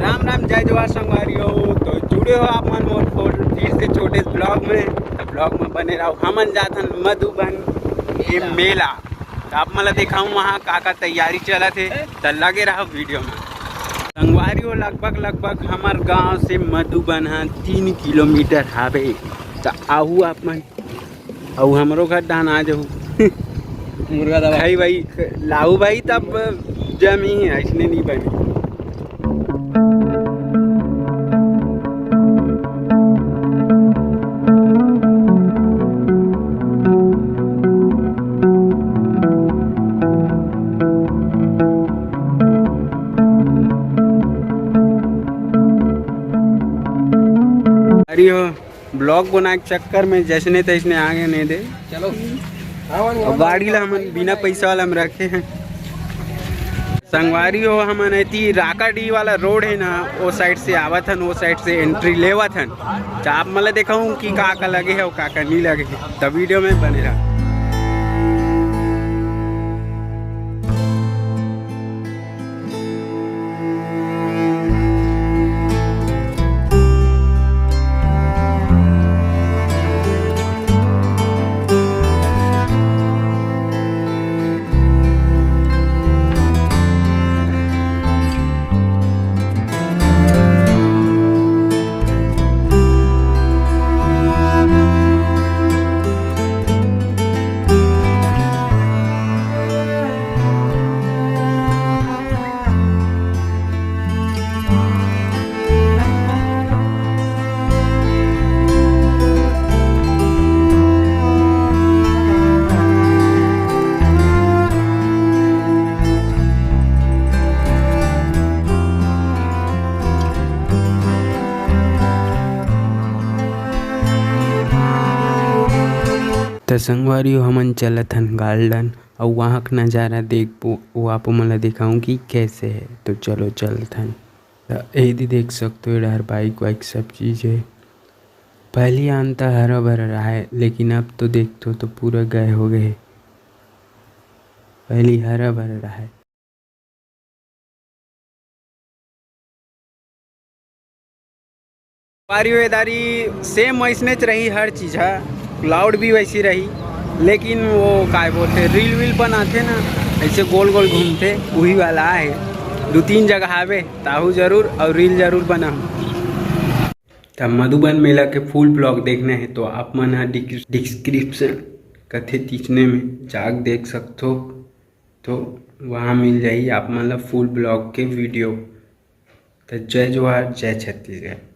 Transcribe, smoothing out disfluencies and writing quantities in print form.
राम राम जय जवाहर संगवारियों। तो जुड़े हो आप मन मोर फिर से छोटे ब्लॉग में। तो ब्लॉग में बने रहो। हमन जाथन मधुबन के मेला। तो आप मला दिखाऊँ वहाँ का तैयारी चला थे। तो लगे रहो वीडियो में। संगवारियों लगभग हमार गांव से मधुबन 3 किलोमीटर हावे। तो आहू आप मन और हमरो घर डान आ जाऊ मुर्गा दवा भाई भाई लाऊ भाई तब जमी है इसने नहीं बनी। अरे हो ब्लॉग बनाए के चक्कर में जैसने तैसने आगे नहीं दे चलो। और गाड़ी ला हम बिना पैसा वाला में रखे हैं। संगवारी हो हम राकाडी वाला रोड है ना, वो साइड से आवत हन, वो साइड से एंट्री लेवत हन। तो आप मला दिखाऊं कि का लगे है और का नहीं लगे है। तो वीडियो में बने रहा। तो संगवारियों हमन चलत हन गार्डन और वहाँ का नज़ारा देख वो आप मला दिखाऊं कि कैसे है। तो चलो चलत हन। तो यदि देख सकते हो इधर बाइक वाइक सब चीज़ है। पहले आनता हरा भरा रहा है लेकिन अब तो देखते हो तो पूरा गए हो गए। पहले हरा भरा रहा है। वारीदारी सेम वैसने रही हर चीज़ है। क्लाउड भी वैसी रही लेकिन वो काय बोलते रील वील बनाते ना ऐसे गोल गोल घूमते वही वाला है। 2-3 जगह आवे ताहू जरूर और रील जरूर बनाऊँ। तब मधुबन मेला के फुल ब्लॉग देखने हैं तो आप मन डिस्क्रिप्शन कथे तीसने में जाग देख सकते हो। तो वहाँ मिल जाइए आप मतलब फुल ब्लॉग के वीडियो। तो जय जवाहर जय छत्तीसगढ़।